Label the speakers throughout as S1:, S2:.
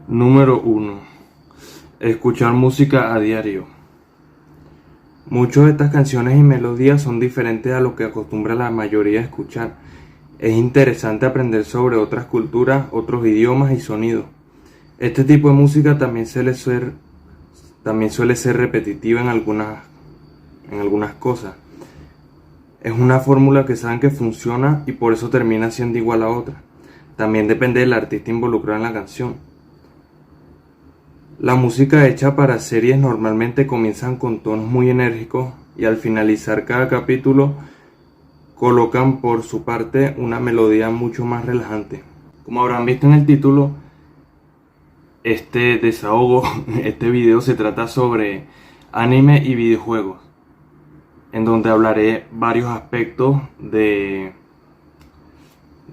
S1: Número 1. Escuchar música a diario. Muchas de estas canciones y melodías son diferentes a lo que acostumbra la mayoría a escuchar. Es interesante aprender sobre otras culturas, otros idiomas y sonidos. Este tipo de música también suele ser repetitiva en algunas cosas. Es una fórmula que saben que funciona y por eso termina siendo igual a otra. También depende del artista involucrado en la canción. La música hecha para series normalmente comienzan con tonos muy enérgicos y al finalizar cada capítulo colocan por su parte una melodía mucho más relajante. Como habrán visto en el título, este video se trata sobre anime y videojuegos, en donde hablaré varios aspectos de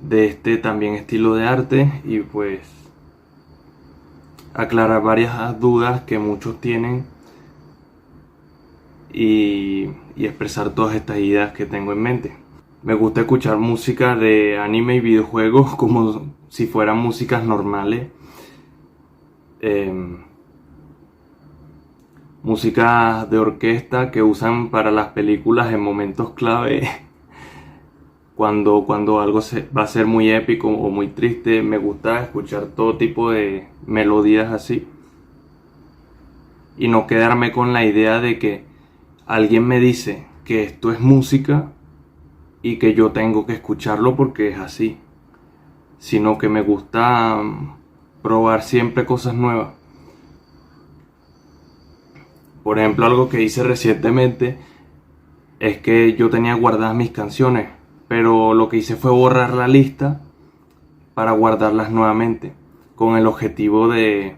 S1: este también estilo de arte y pues aclarar varias dudas que muchos tienen y expresar todas estas ideas que tengo en mente. Me gusta escuchar música de anime y videojuegos como si fueran músicas normales. Música de orquesta que usan para las películas en momentos clave. Cuando algo va a ser muy épico o muy triste, me gusta escuchar todo tipo de melodías así. Y no quedarme con la idea de que alguien me dice que esto es música y que yo tengo que escucharlo porque es así. Sino que me gusta probar siempre cosas nuevas. Por ejemplo, algo que hice recientemente es que yo tenía guardadas mis canciones, pero lo que hice fue borrar la lista para guardarlas nuevamente, con el objetivo de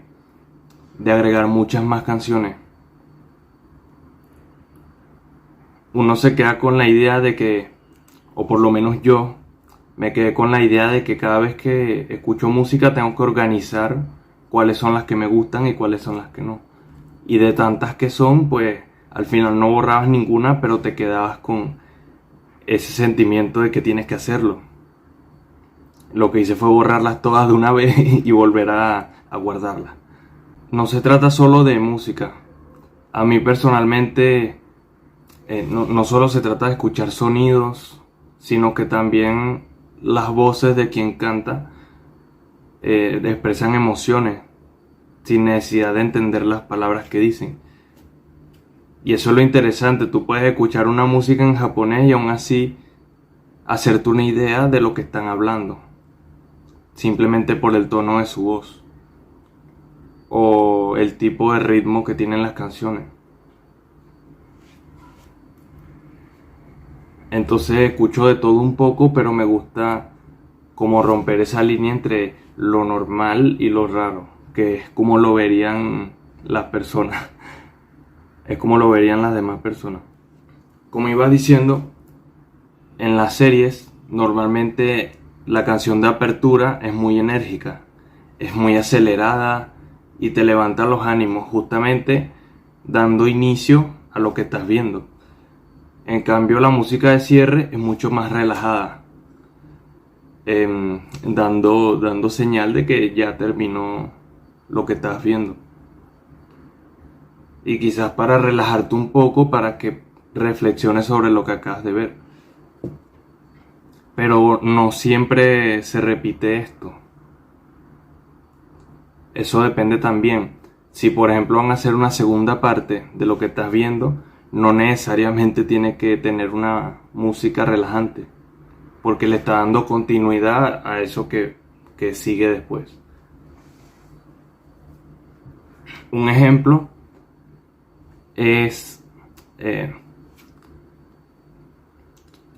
S1: agregar muchas más canciones. Uno se queda con la idea de que, o por lo menos yo, me quedé con la idea de que cada vez que escucho música tengo que organizar cuáles son las que me gustan y cuáles son las que no. Y de tantas que son, pues al final no borrabas ninguna, pero te quedabas con ese sentimiento de que tienes que hacerlo. Lo que hice fue borrarlas todas de una vez y volver a guardarlas. No se trata solo de música. A mí personalmente no solo se trata de escuchar sonidos, sino que también las voces de quien canta expresan emociones sin necesidad de entender las palabras que dicen. Y eso es lo interesante, tú puedes escuchar una música en japonés y aún así hacerte una idea de lo que están hablando, simplemente por el tono de su voz o el tipo de ritmo que tienen las canciones. Entonces escucho de todo un poco, pero me gusta como romper esa línea entre lo normal y lo raro, que es como lo verían las personas. Es como lo verían las demás personas. Como iba diciendo, en las series normalmente la canción de apertura es muy enérgica, es muy acelerada y te levanta los ánimos, justamente dando inicio a lo que estás viendo. En cambio, la música de cierre es mucho más relajada, dando señal de que ya terminó lo que estás viendo. Y quizás para relajarte un poco, para que reflexiones sobre lo que acabas de ver. Pero no siempre se repite esto. Eso depende también. Si por ejemplo van a hacer una segunda parte de lo que estás viendo, no necesariamente tiene que tener una música relajante, porque le está dando continuidad a eso que sigue después. Un ejemplo es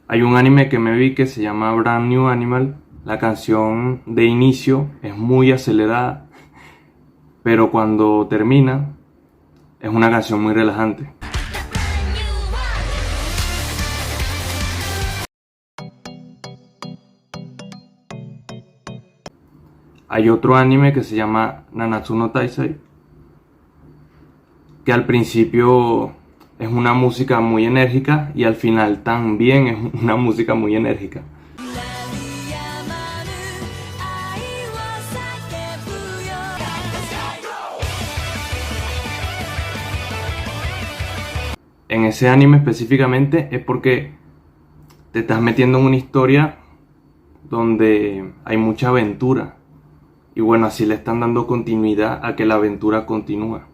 S1: hay un anime que me vi que se llama Brand New Animal. La canción de inicio es muy acelerada, pero cuando termina es una canción muy relajante. Hay otro anime que se llama Nanatsu no Taizai, que al principio es una música muy enérgica y al final también es una música muy enérgica. en ese anime específicamente es porque te estás metiendo en una historia donde hay mucha aventura. Y bueno, así le están dando continuidad a que la aventura continúa.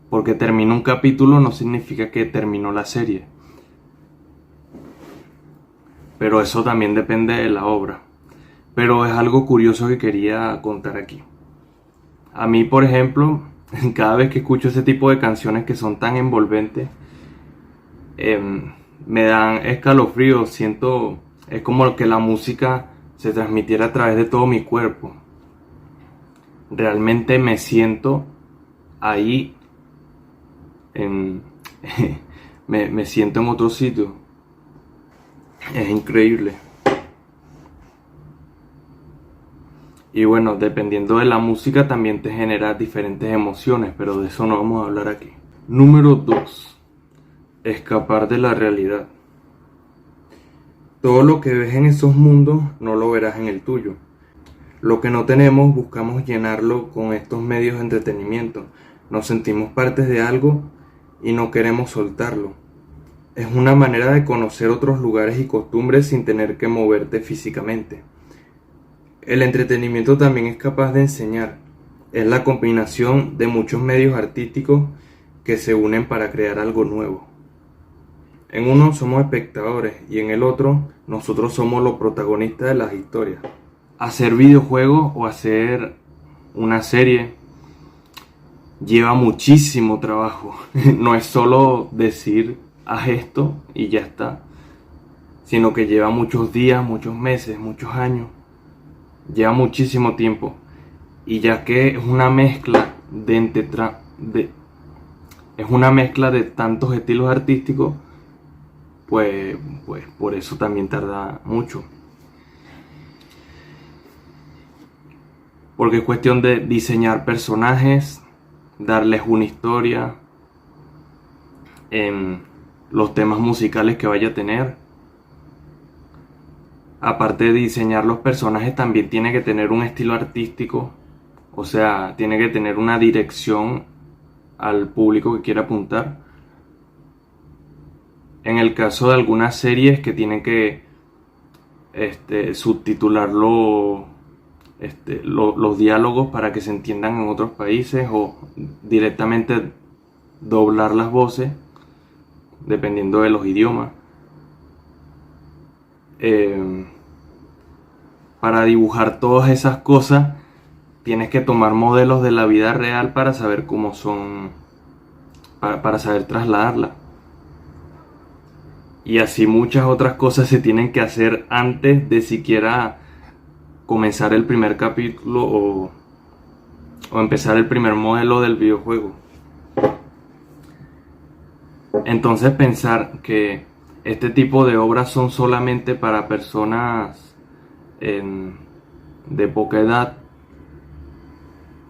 S1: Porque termina un capítulo no significa que terminó la serie. Pero eso también depende de la obra. Pero es algo curioso que quería contar aquí. A mí, por ejemplo, cada vez que escucho ese tipo de canciones que son tan envolventes, me dan escalofríos. Siento, es como que la música se transmitiera a través de todo mi cuerpo. Realmente me siento ahí, en, me siento en otro sitio. Es increíble. Y bueno, dependiendo de la música también te genera diferentes emociones, pero de eso no vamos a hablar aquí. Número 2. Escapar de la realidad. Todo lo que ves en esos mundos no lo verás en el tuyo. Lo que no tenemos buscamos llenarlo con estos medios de entretenimiento. Nos sentimos partes de algo y no queremos soltarlo. Es una manera de conocer otros lugares y costumbres sin tener que moverte físicamente. El entretenimiento también es capaz de enseñar. Es la combinación de muchos medios artísticos que se unen para crear algo nuevo. En uno somos espectadores y en el otro nosotros somos los protagonistas de las historias. Hacer videojuegos o hacer una serie lleva muchísimo trabajo. No es solo decir haz esto y ya está, sino que lleva muchos días, muchos meses, muchos años. Lleva muchísimo tiempo. Y ya que es una mezcla es una mezcla de tantos estilos artísticos, pues por eso también tarda mucho. Porque es cuestión de diseñar personajes, darles una historia, en los temas musicales que vaya a tener. Aparte de diseñar los personajes, también tiene que tener un estilo artístico, o sea, tiene que tener una dirección al público que quiere apuntar. En el caso de algunas series que tienen que subtitularlo, los diálogos para que se entiendan en otros países, o directamente doblar las voces dependiendo de los idiomas. Para dibujar todas esas cosas tienes que tomar modelos de la vida real para saber cómo son, para saber trasladarla. Y así muchas otras cosas se tienen que hacer antes de siquiera comenzar el primer capítulo o empezar el primer modelo del videojuego. Entonces pensar que este tipo de obras son solamente para personas de poca edad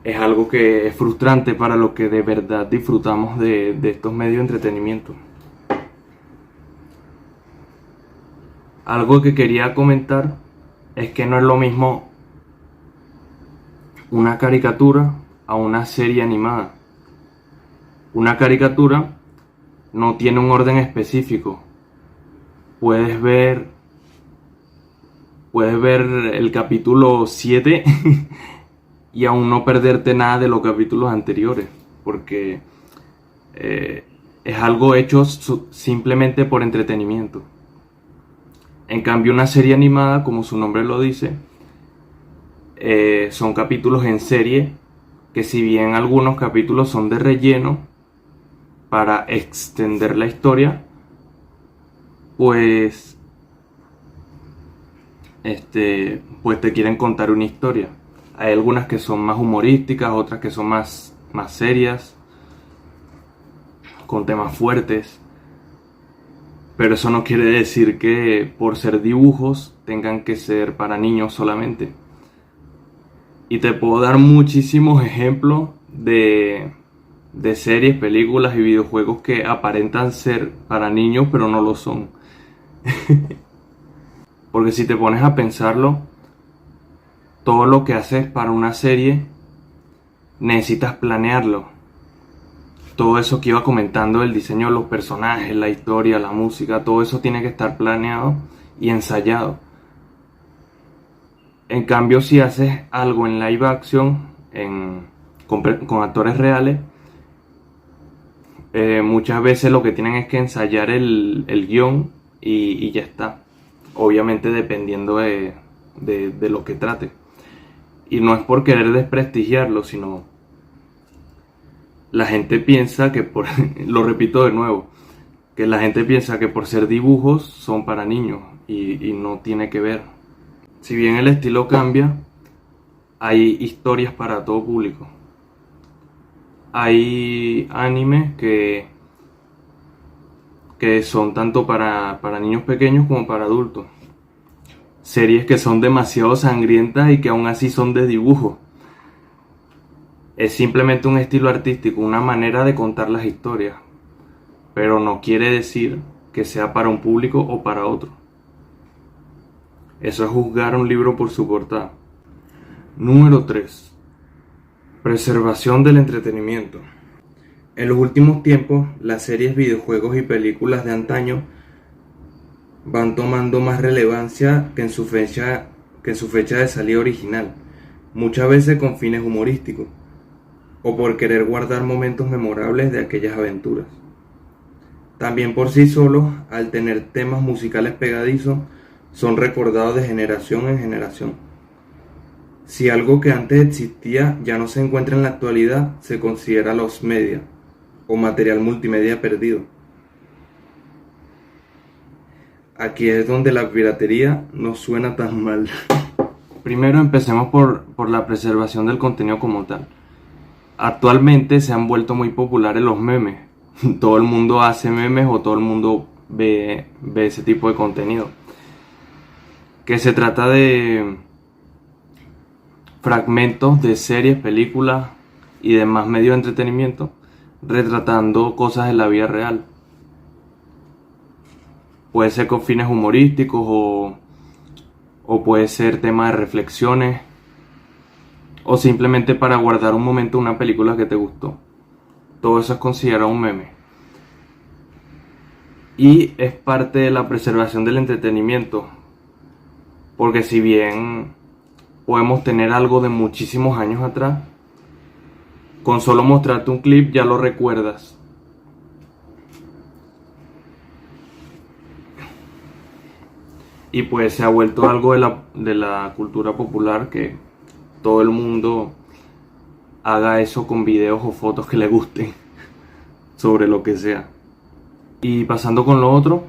S1: es algo que es frustrante para los que de verdad disfrutamos de estos medios de entretenimiento. Algo que quería comentar es que no es lo mismo una caricatura a una serie animada. Una caricatura no tiene un orden específico. Puedes ver el capítulo 7 y aún no perderte nada de los capítulos anteriores, porque es algo hecho simplemente por entretenimiento. En cambio, una serie animada, como su nombre lo dice, son capítulos en serie, que si bien algunos capítulos son de relleno para extender la historia, pues te quieren contar una historia. Hay algunas que son más humorísticas, otras que son más serias, con temas fuertes. Pero eso no quiere decir que por ser dibujos tengan que ser para niños solamente. Y te puedo dar muchísimos ejemplos de series, películas y videojuegos que aparentan ser para niños pero no lo son. Porque si te pones a pensarlo, todo lo que haces para una serie necesitas planearlo. todo eso que iba comentando, el diseño de los personajes, la historia, la música, todo eso tiene que estar planeado y ensayado. En cambio, si haces algo en live action, con actores reales, muchas veces lo que tienen es que ensayar el guión y ya está. Obviamente dependiendo de lo que trate. Y no es por querer desprestigiarlo, sino la gente piensa que por, lo repito de nuevo, que la gente piensa que por ser dibujos son para niños y no tiene que ver. Si bien el estilo cambia, hay historias para todo público. Hay animes que son tanto para niños pequeños como para adultos. Series que son demasiado sangrientas y que aún así son de dibujo. Es simplemente un estilo artístico, una manera de contar las historias, pero no quiere decir que sea para un público o para otro. Eso es juzgar un libro por su portada. Número 3. Preservación del entretenimiento. En los últimos tiempos, las series, videojuegos y películas de antaño van tomando más relevancia que en su fecha de salida original, muchas veces con fines humorísticos, o por querer guardar momentos memorables de aquellas aventuras. También por sí solos, al tener temas musicales pegadizos, son recordados de generación en generación. Si algo que antes existía ya no se encuentra en la actualidad, se considera lost media o material multimedia perdido. Aquí es donde la piratería no suena tan mal. Primero empecemos por la preservación del contenido como tal. Actualmente se han vuelto muy populares los memes. Todo el mundo hace memes o todo el mundo ve ese tipo de contenido. Que se trata de fragmentos de series, películas y demás medios de entretenimiento retratando cosas de la vida real. Puede ser con fines humorísticos o puede ser tema de reflexiones o simplemente para guardar un momento una película que te gustó. Todo eso es considerado un meme. Y es parte de la preservación del entretenimiento. Porque si bien podemos tener algo de muchísimos años atrás, con solo mostrarte un clip ya lo recuerdas. Y pues se ha vuelto algo de la cultura popular que todo el mundo haga eso con videos o fotos que le gusten sobre lo que sea. Y pasando con lo otro,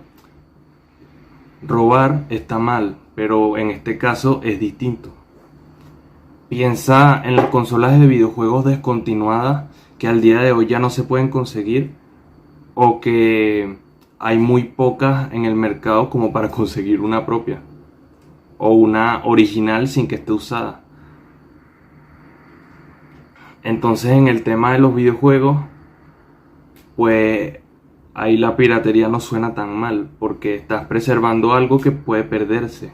S1: robar está mal, pero en este caso es distinto. Piensa en las consolas de videojuegos descontinuadas que al día de hoy ya no se pueden conseguir o que hay muy pocas en el mercado como para conseguir una propia o una original sin que esté usada. Entonces en el tema de los videojuegos, pues ahí la piratería no suena tan mal porque estás preservando algo que puede perderse.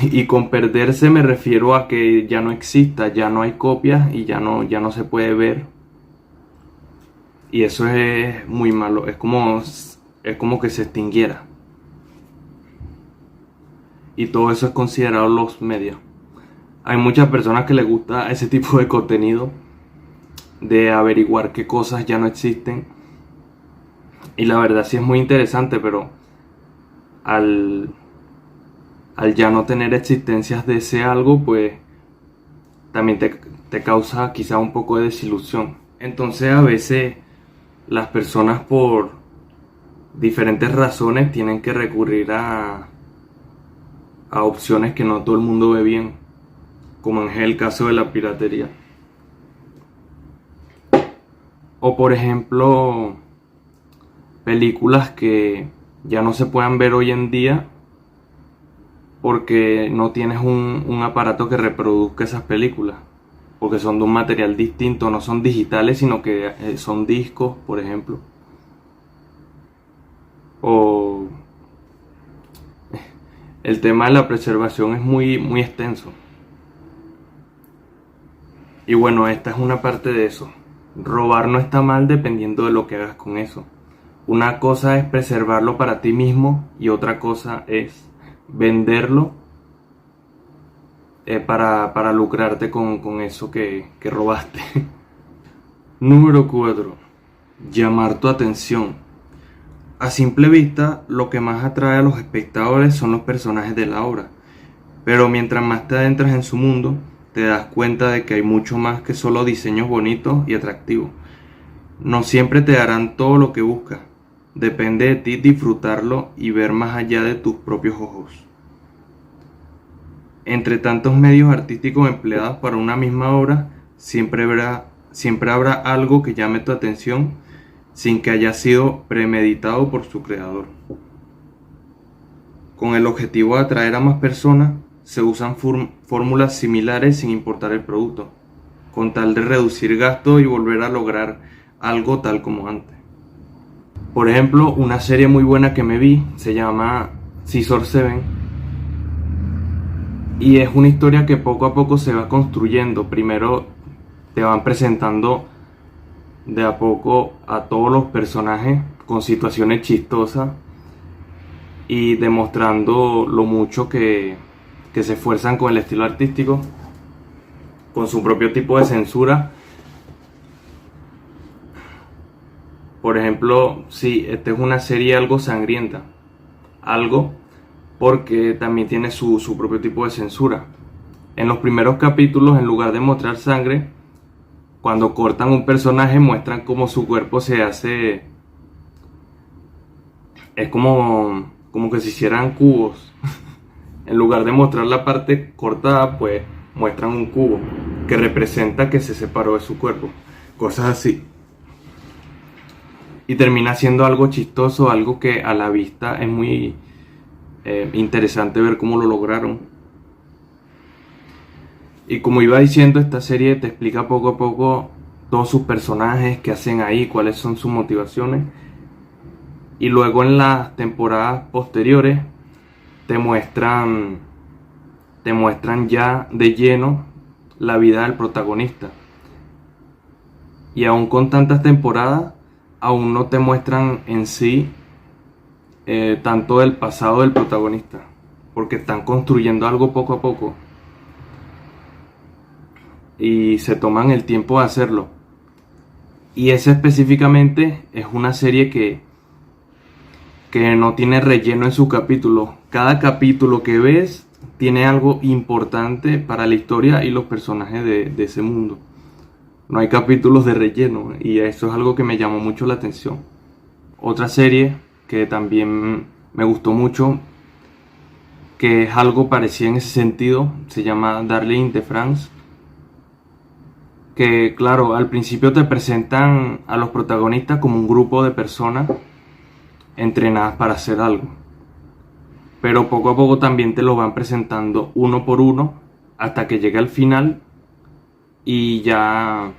S1: Y con perderse me refiero a que ya no exista, ya no hay copias y ya no se puede ver. Y eso es muy malo, es como que se extinguiera. Y todo eso es considerado los medios. Hay muchas personas que les gusta ese tipo de contenido, de averiguar qué cosas ya no existen. Y la verdad sí es muy interesante, pero al ya no tener existencias de ese algo, pues también te causa quizá un poco de desilusión. Entonces a veces las personas por diferentes razones tienen que recurrir a opciones que no todo el mundo ve bien, como es el caso de la piratería. O por ejemplo, películas que ya no se puedan ver hoy en día porque no tienes un aparato que reproduzca esas películas, porque son de un material distinto, no son digitales, sino que son discos, por ejemplo. O el tema de la preservación es muy, muy extenso. Y bueno, esta es una parte de eso. Robar no está mal dependiendo de lo que hagas con eso. Una cosa es preservarlo para ti mismo y otra cosa es venderlo para lucrarte con eso que robaste. Número 4. Llamar tu atención. A simple vista, lo que más atrae a los espectadores son los personajes de la obra. Pero mientras más te adentras en su mundo, te das cuenta de que hay mucho más que solo diseños bonitos y atractivos. No siempre te darán todo lo que buscas. Depende de ti disfrutarlo y ver más allá de tus propios ojos. Entre tantos medios artísticos empleados para una misma obra, siempre habrá algo que llame tu atención sin que haya sido premeditado por su creador. Con el objetivo de atraer a más personas, se usan fórmulas similares sin importar el producto, con tal de reducir gastos y volver a lograr algo tal como antes. Por ejemplo, una serie muy buena que me vi se llama Scissor 7 y es una historia que poco a poco se va construyendo. Primero te van presentando de a poco a todos los personajes con situaciones chistosas y demostrando lo mucho que se esfuerzan con el estilo artístico, con su propio tipo de censura. Por ejemplo, sí, esta es una serie algo sangrienta, algo porque también tiene su propio tipo de censura. En los primeros capítulos, en lugar de mostrar sangre, cuando cortan un personaje muestran cómo su cuerpo se hace, es como que se hicieran cubos. En lugar de mostrar la parte cortada, pues muestran un cubo que representa que se separó de su cuerpo, cosas así. Y termina siendo algo chistoso, algo que a la vista es muy interesante ver cómo lo lograron. Y como iba diciendo, esta serie te explica poco a poco todos sus personajes, qué hacen ahí, cuáles son sus motivaciones. Y luego en las temporadas posteriores te muestran ya de lleno la vida del protagonista. Y aún con tantas temporadas, aún no te muestran en sí tanto del pasado del protagonista, porque están construyendo algo poco a poco y se toman el tiempo de hacerlo. Y esa específicamente es una serie que no tiene relleno en su capítulo. Cada capítulo que ves tiene algo importante para la historia y los personajes de ese mundo. No hay capítulos de relleno y eso es algo que me llamó mucho la atención. Otra serie que también me gustó mucho, que es algo parecido en ese sentido, se llama Darling in France. Que claro, al principio te presentan a los protagonistas como un grupo de personas entrenadas para hacer algo, pero poco a poco también te lo van presentando uno por uno hasta que llega al final y ya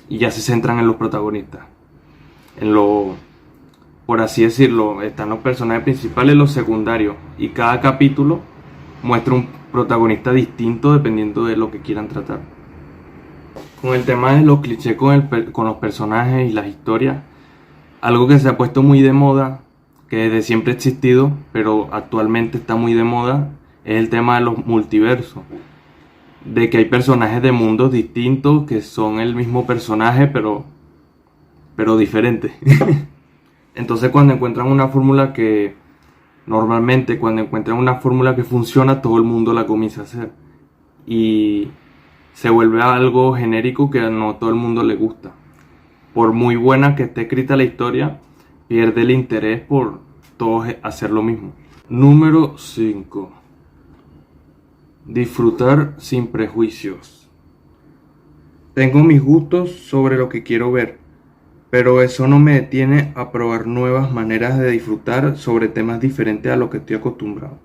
S1: se centran en los protagonistas, por así decirlo. Están los personajes principales y los secundarios, y cada capítulo muestra un protagonista distinto dependiendo de lo que quieran tratar. Con el tema de los clichés con los personajes y las historias, algo que se ha puesto muy de moda, que desde siempre ha existido, pero actualmente está muy de moda, es el tema de los multiversos. De que hay personajes de mundos distintos que son el mismo personaje, pero diferentes. Entonces cuando encuentran una fórmula que... Normalmente cuando encuentran una fórmula que funciona, todo el mundo la comienza a hacer. Y se vuelve algo genérico que no todo el mundo le gusta. Por muy buena que esté escrita la historia, pierde el interés por todos hacer lo mismo. Número 5. Disfrutar sin prejuicios. Tengo mis gustos sobre lo que quiero ver, pero eso no me detiene a probar nuevas maneras de disfrutar sobre temas diferentes a lo que estoy acostumbrado.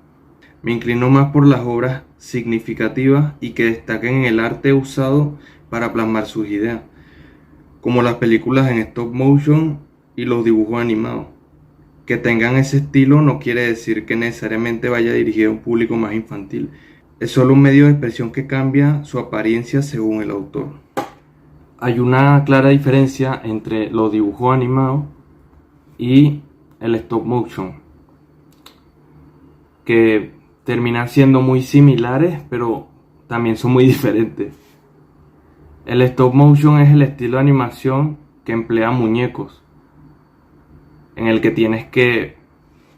S1: Me inclino más por las obras significativas y que destaquen el arte usado para plasmar sus ideas, como las películas en stop motion y los dibujos animados. Que tengan ese estilo no quiere decir que necesariamente vaya dirigido a un público más infantil. Es solo un medio de expresión que cambia su apariencia según el autor. Hay una clara diferencia entre los dibujos animados y el stop motion, que terminan siendo muy similares, pero también son muy diferentes. El stop motion es el estilo de animación que emplea muñecos, en el que tienes que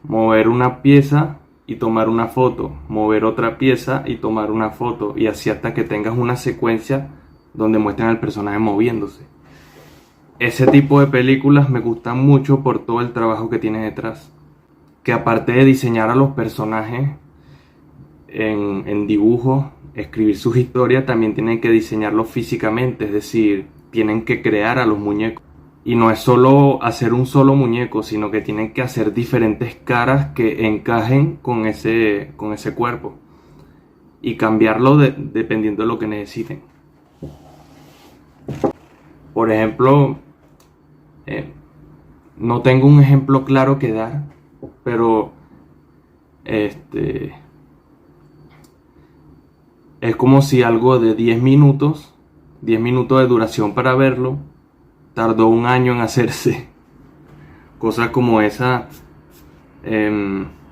S1: mover una pieza y tomar una foto, mover otra pieza y tomar una foto, y así hasta que tengas una secuencia donde muestran al personaje moviéndose. Ese tipo de películas me gustan mucho por todo el trabajo que tiene detrás. Que aparte de diseñar a los personajes en dibujos, escribir sus historias, también tienen que diseñarlos físicamente, es decir, tienen que crear a los muñecos. Y no es solo hacer un solo muñeco, sino que tienen que hacer diferentes caras que encajen con ese cuerpo. Y cambiarlo dependiendo de lo que necesiten. Por ejemplo, no tengo un ejemplo claro que dar, pero es como si algo de 10 minutos de duración para verlo, tardó un año en hacerse. Cosas como esa es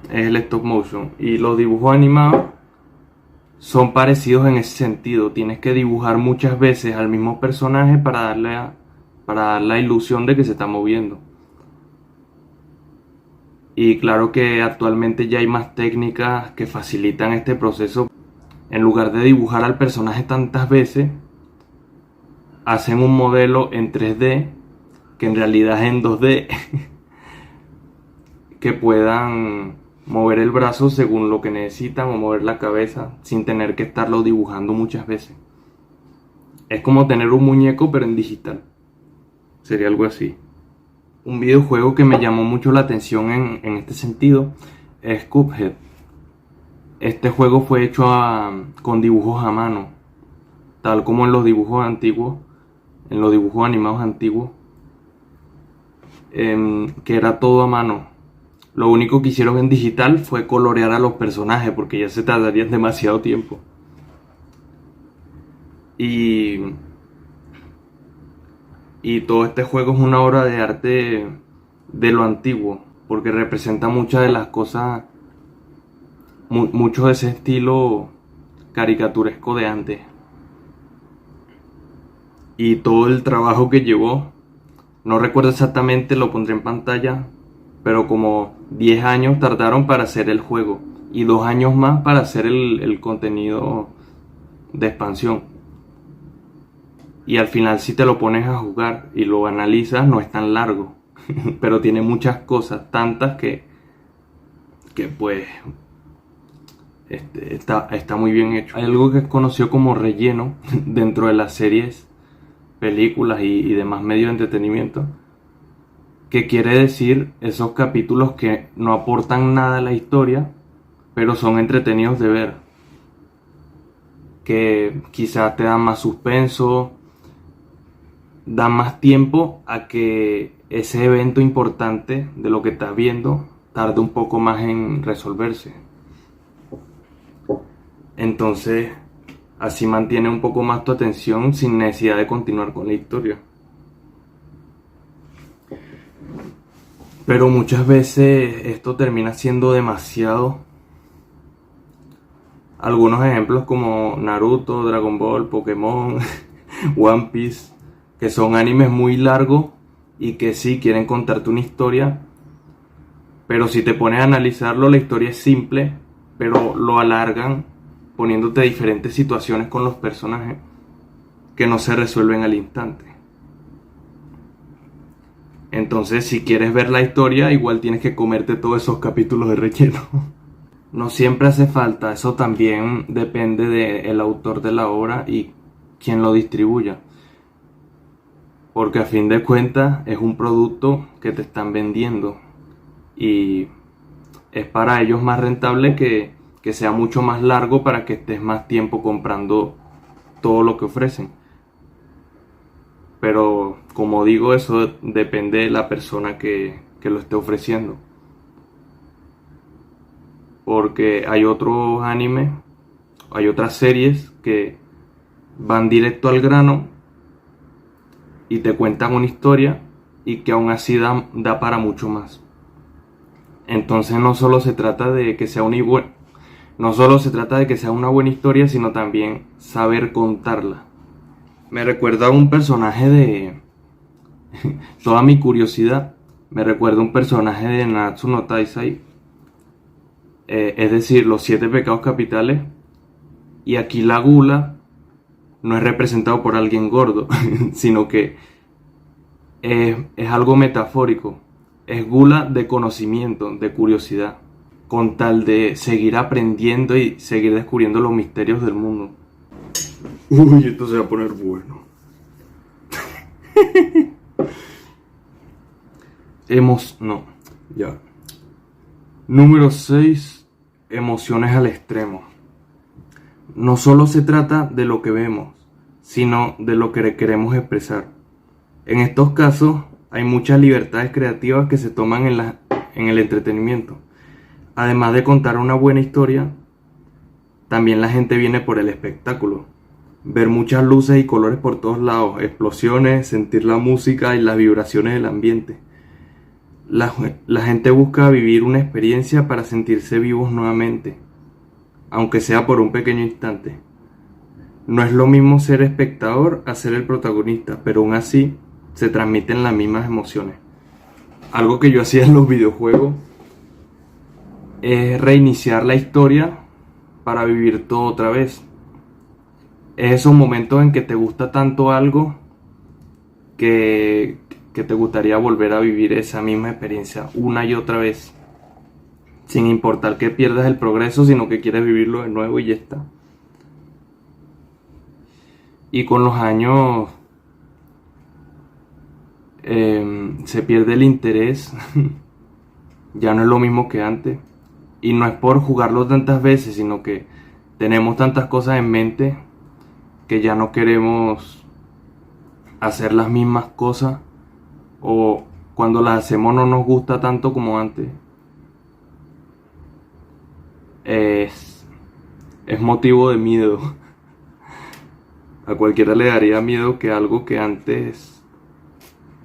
S1: el stop motion. Y los dibujos animados son parecidos en ese sentido. Tienes que dibujar muchas veces al mismo personaje para dar la ilusión de que se está moviendo. Y claro que actualmente ya hay más técnicas que facilitan este proceso. En lugar de dibujar al personaje tantas veces, hacen un modelo en 3D, que en realidad es en 2D, que puedan mover el brazo según lo que necesitan o mover la cabeza sin tener que estarlo dibujando muchas veces. Es como tener un muñeco pero en digital. Sería algo así. Un videojuego que me llamó mucho la atención en este sentido es Cuphead. Este juego fue hecho con dibujos a mano, tal como en los dibujos antiguos, en los dibujos animados antiguos, que era todo a mano. Lo único que hicieron en digital fue colorear a los personajes, porque ya se tardarían demasiado tiempo. Y todo este juego es una obra de arte de lo antiguo, porque representa muchas de las cosas, mucho de ese estilo caricaturesco de antes. Y todo el trabajo que llevó, no recuerdo exactamente, lo pondré en pantalla, pero como 10 años tardaron para hacer el juego y 2 años más para hacer el contenido de expansión. Y al final, si te lo pones a jugar y lo analizas, no es tan largo, pero tiene muchas cosas, tantas que pues está muy bien hecho. Hay algo que es conocido como relleno dentro de las series, películas y demás medios de entretenimiento, que quiere decir esos capítulos que no aportan nada a la historia, pero son entretenidos de ver, que quizás te dan más suspenso, dan más tiempo a que ese evento importante de lo que estás viendo tarde un poco más en resolverse. Entonces, así mantiene un poco más tu atención sin necesidad de continuar con la historia. Pero muchas veces esto termina siendo demasiado. Algunos ejemplos como Naruto, Dragon Ball, Pokémon, One Piece, que son animes muy largos y que sí quieren contarte una historia, pero si te pones a analizarlo, la historia es simple, pero lo alargan poniéndote diferentes situaciones con los personajes que no se resuelven al instante. Entonces, si quieres ver la historia, igual tienes que comerte todos esos capítulos de relleno. No siempre hace falta, eso también depende del autor de la obra y quien lo distribuya. Porque a fin de cuentas es un producto que te están vendiendo y es para ellos más rentable que sea mucho más largo para que estés más tiempo comprando todo lo que ofrecen. Pero como digo, eso depende de la persona que lo esté hay otras series que van directo al grano y te cuentan una historia y que aún así da para mucho más. Entonces no solo se trata de que sea no solo se trata de que sea una buena historia, sino también saber contarla. Me recuerda a un personaje de toda mi curiosidad, me recuerda a un personaje de Nanatsu no Taizai, es decir, los 7 pecados capitales, y aquí la gula no es representado por alguien gordo, sino que es algo metafórico, es gula de conocimiento, de curiosidad, con tal de seguir aprendiendo y seguir descubriendo los misterios del mundo. Uy, esto se va a poner bueno. No, ya. Número 6. Emociones al extremo. No solo se trata de lo que vemos, sino de lo que queremos expresar. En estos casos hay muchas libertades creativas que se toman en el entretenimiento. Además de contar una buena historia, también la gente viene por el espectáculo. Ver muchas luces y colores por todos lados, explosiones, sentir la música y las vibraciones del ambiente. La gente busca vivir una experiencia para sentirse vivos nuevamente, aunque sea por un pequeño instante. No es lo mismo ser espectador a ser el protagonista, pero aún así se transmiten las mismas emociones. Algo que yo hacía en los videojuegos es reiniciar la historia para vivir todo otra vez. Es esos momentos en que te gusta tanto algo que te gustaría volver a vivir esa misma experiencia una y otra vez, sin importar que pierdas el progreso, sino que quieres vivirlo de nuevo y ya está. Y con los años se pierde el interés, ya no es lo mismo que antes. Y no es por jugarlo tantas veces, sino que tenemos tantas cosas en mente que ya no queremos hacer las mismas cosas, o cuando las hacemos no nos gusta tanto como antes. Es motivo de miedo. A cualquiera le daría miedo que algo que antes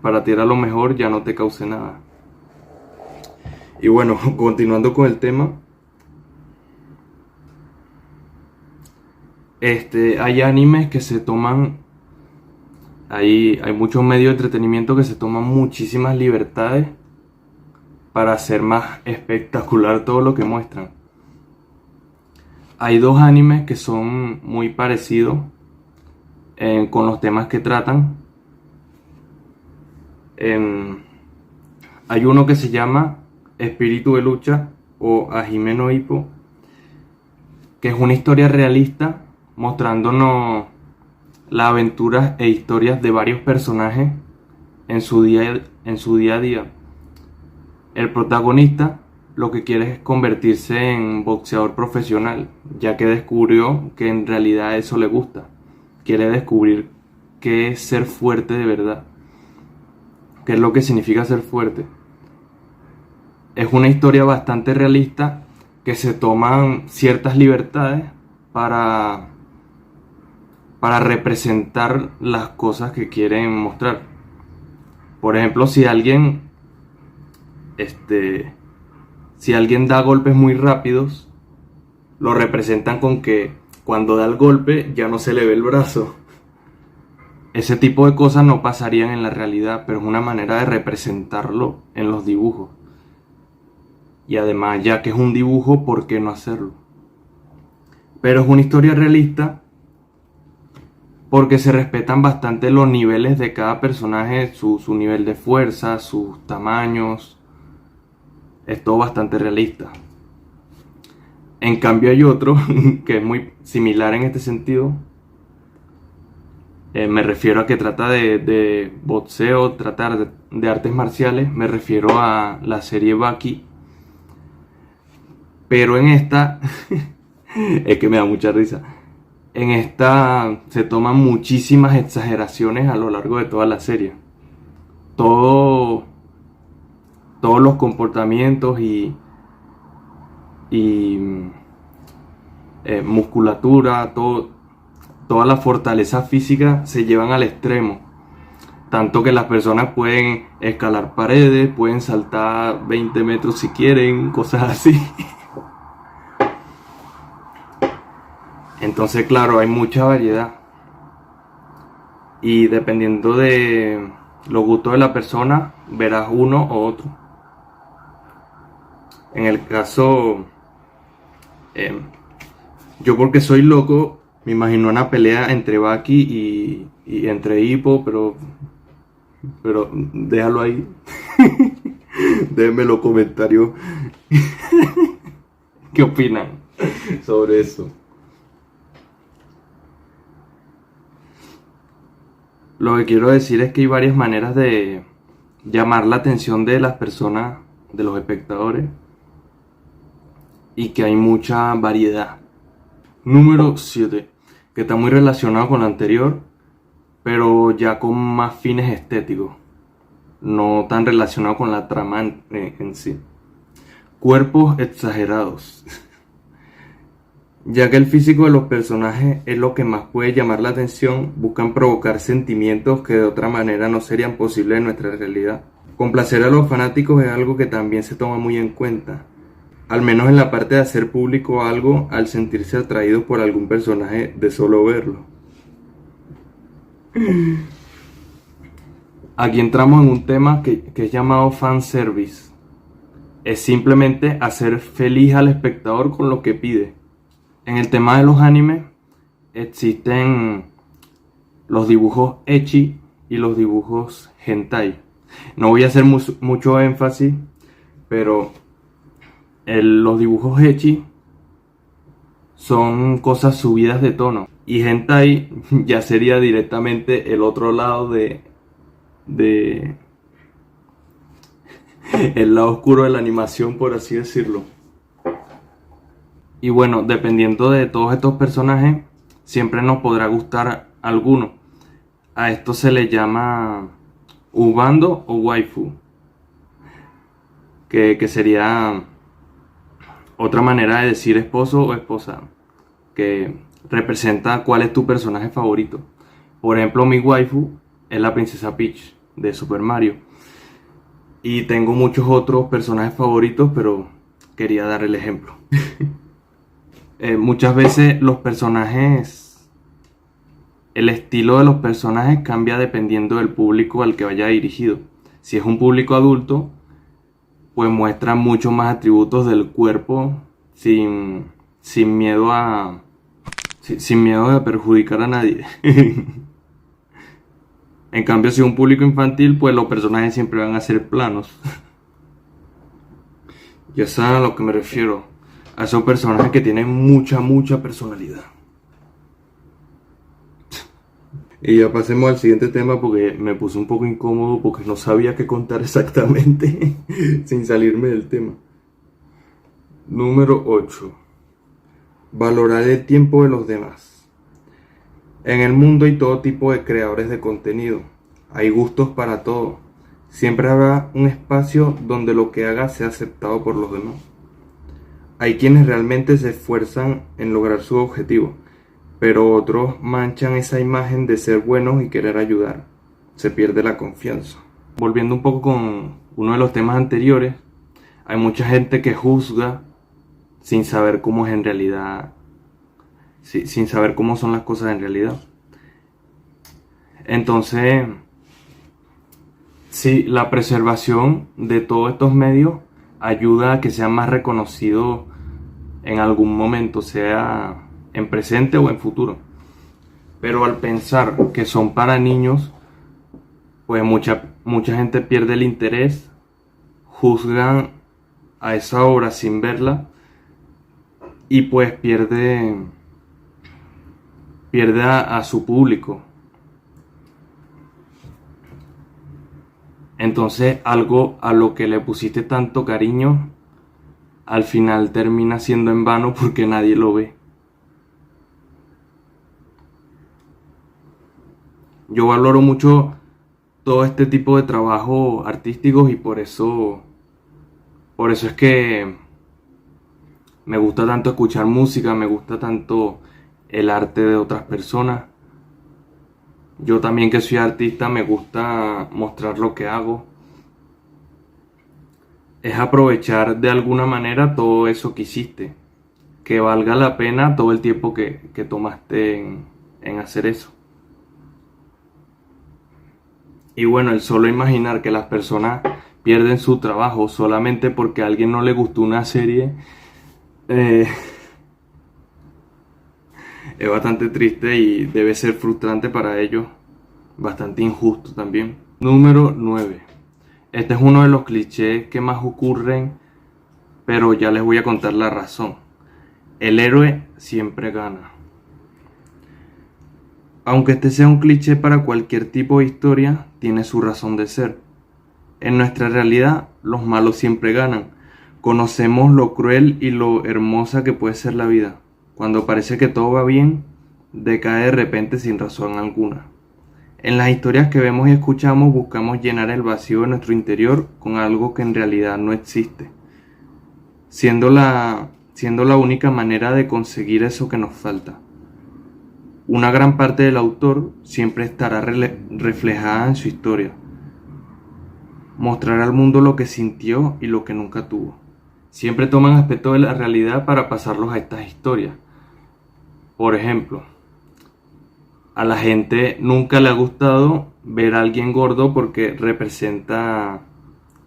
S1: para ti era lo mejor ya no te cause nada. Y bueno, continuando con el tema, hay animes que se toman, hay muchos medios de entretenimiento que se toman muchísimas libertades para hacer más espectacular todo lo que muestran. Hay 2 animes que son muy parecidos con los temas que tratan. Hay uno que se llama Espíritu de Lucha o Hajime no Ippo, que es una historia realista mostrándonos las aventuras e historias de varios personajes en su día a día. El protagonista lo que quiere es convertirse en boxeador profesional, ya que descubrió que en realidad eso le gusta. Quiere descubrir qué es ser fuerte de verdad, qué es lo que significa ser fuerte. Es una historia bastante realista que se toman ciertas libertades para representar las cosas que quieren mostrar. Por ejemplo, si alguien da golpes muy rápidos, lo representan con que cuando da el golpe ya no se le ve el brazo. Ese tipo de cosas no pasarían en la realidad, pero es una manera de representarlo en los dibujos. Y además, ya que es un dibujo, ¿por qué no hacerlo? Pero es una historia realista porque se respetan bastante los niveles de cada personaje, su nivel de fuerza, sus tamaños. Es todo bastante realista. En cambio hay otro que es muy similar en este sentido. Me refiero a que trata de boxeo, trata de artes marciales. Me refiero a la serie Baki. Pero en esta, es que me da mucha risa. En esta se toman muchísimas exageraciones a lo largo de toda la serie. Todos los comportamientos y musculatura, toda la fortaleza física se llevan al extremo. Tanto que las personas pueden escalar paredes, pueden saltar 20 metros si quieren, cosas así. Entonces, claro, hay mucha variedad. Y dependiendo de los gustos de la persona, verás uno o otro. En el caso, yo porque soy loco, me imagino una pelea entre Baki y entre Hippo, pero déjalo ahí. Déjenme los comentarios. ¿Qué opinan sobre eso? Lo que quiero decir es que hay varias maneras de llamar la atención de las personas, de los espectadores, y que hay mucha variedad. Número 7, que está muy relacionado con lo anterior, pero ya con más fines estéticos, no tan relacionado con la trama en sí. Cuerpos exagerados. Ya que el físico de los personajes es lo que más puede llamar la atención, buscan provocar sentimientos que de otra manera no serían posibles en nuestra realidad. Complacer a los fanáticos es algo que también se toma muy en cuenta, al menos en la parte de hacer público algo al sentirse atraídos por algún personaje de solo verlo. Aquí entramos en un tema que es llamado fanservice. Es simplemente hacer feliz al espectador con lo que pide. En el tema de los animes existen los dibujos ecchi y los dibujos hentai. No voy a hacer mucho énfasis, pero los dibujos ecchi son cosas subidas de tono. Y hentai ya sería directamente el otro lado de el lado oscuro de la animación, por así decirlo. Y bueno, dependiendo de todos estos personajes, siempre nos podrá gustar alguno. A esto se le llama ubando o waifu, que sería otra manera de decir esposo o esposa, que representa cuál es tu personaje favorito. Por ejemplo, mi waifu es la princesa Peach de Super Mario. Y tengo muchos otros personajes favoritos, pero quería dar el ejemplo. Muchas veces el estilo de los personajes cambia dependiendo del público al que vaya dirigido. Si es un público adulto, pues muestra mucho más atributos del cuerpo sin miedo sin miedo a perjudicar a nadie. En cambio, si es un público infantil, pues los personajes siempre van a ser planos. Ya saben a lo que me refiero. A esos personajes que tienen mucha personalidad. Y ya pasemos al siguiente tema porque me puse un poco incómodo porque no sabía qué contar exactamente sin salirme del tema. Número 8. Valorar el tiempo de los demás. En el mundo hay todo tipo de creadores de contenido. Hay gustos para todo. Siempre habrá un espacio donde lo que haga sea aceptado por los demás. Hay quienes realmente se esfuerzan en lograr su objetivo, pero otros manchan esa imagen de ser buenos y querer ayudar. Se pierde la confianza. Volviendo un poco con uno de los temas anteriores, hay mucha gente que juzga sin saber cómo es en realidad, sin saber cómo son las cosas en realidad. Entonces, sí, la preservación de todos estos medios ayuda a que sean más reconocidos en algún momento, sea en presente o en futuro. Pero al pensar que son para niños, pues mucha gente pierde el interés, juzgan a esa obra sin verla y pues pierde a su público. Entonces algo a lo que le pusiste tanto cariño al final termina siendo en vano porque nadie lo ve. Yo valoro mucho todo este tipo de trabajos artísticos y por eso es que Me gusta tanto escuchar música, me gusta tanto el arte de otras personas. Yo también, que soy artista, me gusta mostrar lo que hago. Es aprovechar de alguna manera todo eso que hiciste, que valga la pena todo el tiempo que tomaste en hacer eso. Y bueno, el solo imaginar que las personas pierden su trabajo solamente porque a alguien no le gustó una serie, eh, es bastante triste y debe ser frustrante para ellos, bastante injusto también. Número 9. Este es uno de los clichés que más ocurren, pero ya les voy a contar la razón. El héroe siempre gana. Aunque este sea un cliché para cualquier tipo de historia, tiene su razón de ser. En nuestra realidad, los malos siempre ganan. Conocemos lo cruel y lo hermosa que puede ser la vida. Cuando parece que todo va bien, decae de repente sin razón alguna. En las historias que vemos y escuchamos, buscamos llenar el vacío de nuestro interior con algo que en realidad no existe, siendo la única manera de conseguir eso que nos falta. Una gran parte del autor siempre estará reflejada en su historia. Mostrar al mundo lo que sintió y lo que nunca tuvo. Siempre toman aspectos de la realidad para pasarlos a estas historias. Por ejemplo, a la gente nunca le ha gustado ver a alguien gordo porque representa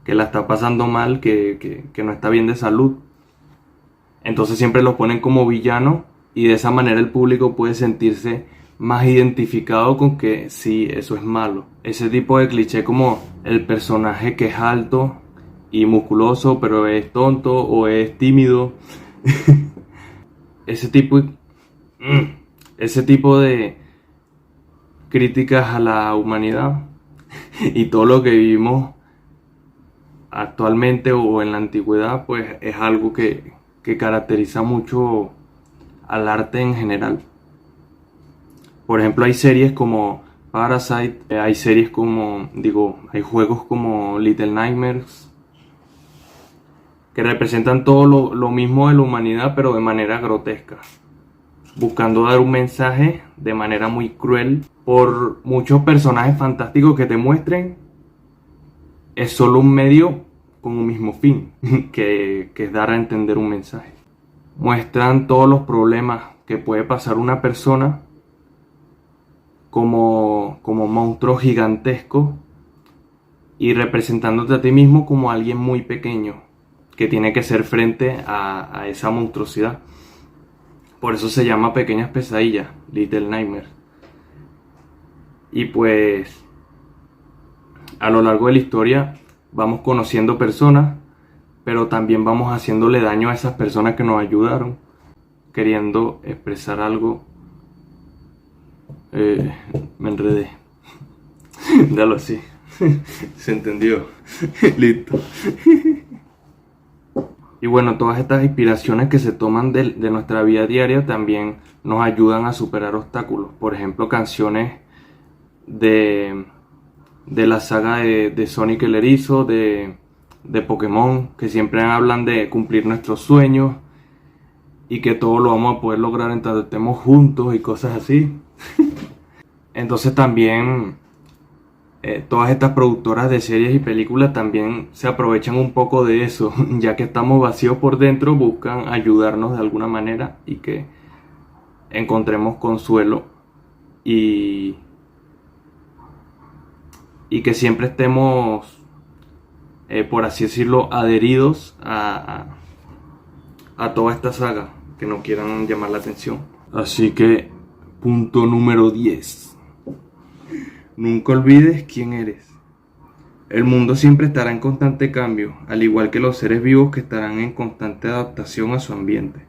S1: que la está pasando mal, que no está bien de salud. Entonces siempre los ponen como villano y de esa manera el público puede sentirse más identificado con que sí, eso es malo. Ese tipo de cliché como el personaje que es alto y musculoso pero es tonto o es tímido. ese tipo de críticas a la humanidad y todo lo que vivimos actualmente o en la antigüedad, pues es algo que caracteriza mucho al arte en general. Por ejemplo, hay series como Parasite, hay juegos como Little Nightmares, que representan todo lo mismo de la humanidad, pero de manera grotesca, buscando dar un mensaje de manera muy cruel. Por muchos personajes fantásticos que te muestren, es solo un medio con un mismo fin, que es dar a entender un mensaje. Muestran todos los problemas que puede pasar una persona como monstruos gigantescos y representándote a ti mismo como alguien muy pequeño que tiene que hacer frente a esa monstruosidad. Por eso se llama Pequeñas Pesadillas, Little Nightmares. Y pues a lo largo de la historia vamos conociendo personas, pero también vamos haciéndole daño a esas personas que nos ayudaron, queriendo expresar algo. Me enredé. Dalo así. Se entendió. Listo. Y bueno, todas estas inspiraciones que se toman de nuestra vida diaria también nos ayudan a superar obstáculos. Por ejemplo, canciones de la saga de Sonic el Erizo, de Pokémon, que siempre hablan de cumplir nuestros sueños y que todo lo vamos a poder lograr en tanto estemos juntos y cosas así. Entonces también todas estas productoras de series y películas también se aprovechan un poco de eso, ya que estamos vacíos por dentro, buscan ayudarnos de alguna manera y que encontremos consuelo y que siempre estemos, por así decirlo, adheridos a toda esta saga, que no quieran llamar la atención. Así que, punto número 10. Nunca olvides quién eres. El mundo siempre estará en constante cambio, al igual que los seres vivos que estarán en constante adaptación a su ambiente.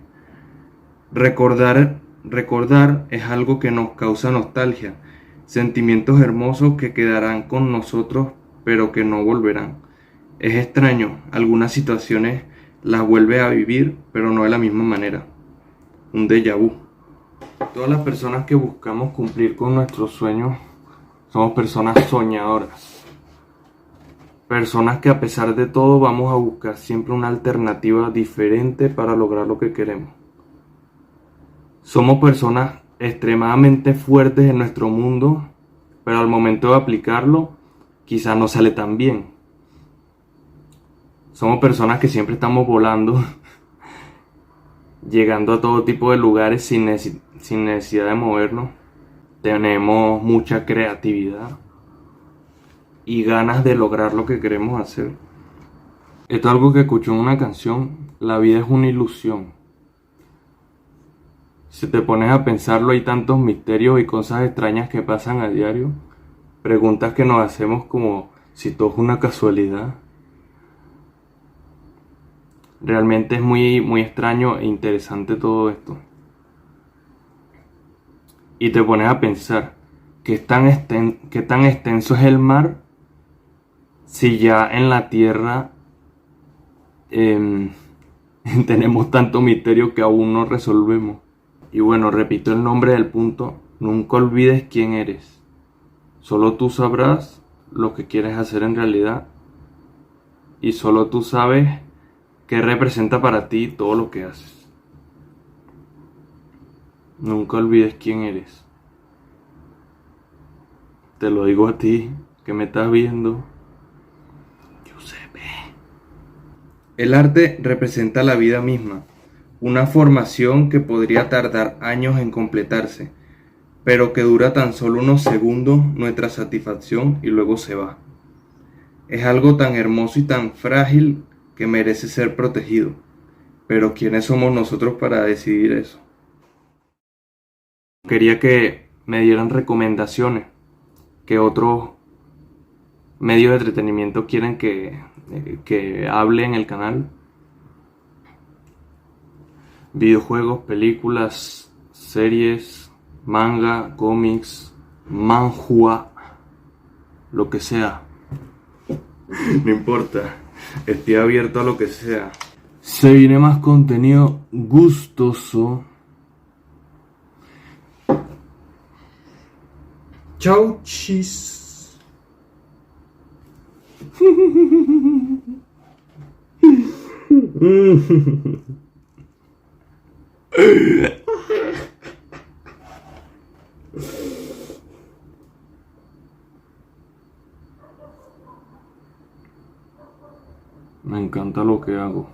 S1: Recordar es algo que nos causa nostalgia, sentimientos hermosos que quedarán con nosotros pero que no volverán. Es extraño, algunas situaciones las vuelve a vivir pero no de la misma manera. Un déjà vu. Todas las personas que buscamos cumplir con nuestros sueños somos personas soñadoras. Personas que a pesar de todo vamos a buscar siempre una alternativa diferente para lograr lo que queremos. Somos personas extremadamente fuertes en nuestro mundo, pero al momento de aplicarlo, quizás no sale tan bien. Somos personas que siempre estamos volando, llegando a todo tipo de lugares sin necesidad de movernos. Tenemos mucha creatividad y ganas de lograr lo que queremos hacer. Esto es algo que escuché en una canción: la vida es una ilusión. Si te pones a pensarlo, hay tantos misterios y cosas extrañas que pasan a diario. Preguntas que nos hacemos como si todo es una casualidad. Realmente es muy extraño e interesante todo esto. Y te pones a pensar, ¿qué tan extenso es el mar si ya en la Tierra tenemos tanto misterio que aún no resolvemos? Y bueno, repito el nombre del punto: nunca olvides quién eres. Solo tú sabrás lo que quieres hacer en realidad, y solo tú sabes qué representa para ti todo lo que haces. Nunca olvides quién eres. Te lo digo a ti, que me estás viendo. Giuseppe. El arte representa la vida misma, una formación que podría tardar años en completarse, pero que dura tan solo unos segundos nuestra satisfacción y luego se va. Es algo tan hermoso y tan frágil que merece ser protegido. Pero ¿quiénes somos nosotros para decidir eso? Quería que me dieran recomendaciones, que otros medios de entretenimiento quieren que hable en el canal. Videojuegos, películas, series, manga, cómics, manhua, lo que sea. No importa, estoy abierto a lo que sea. Se viene más contenido gustoso. Chau, chis. Me encanta lo que hago.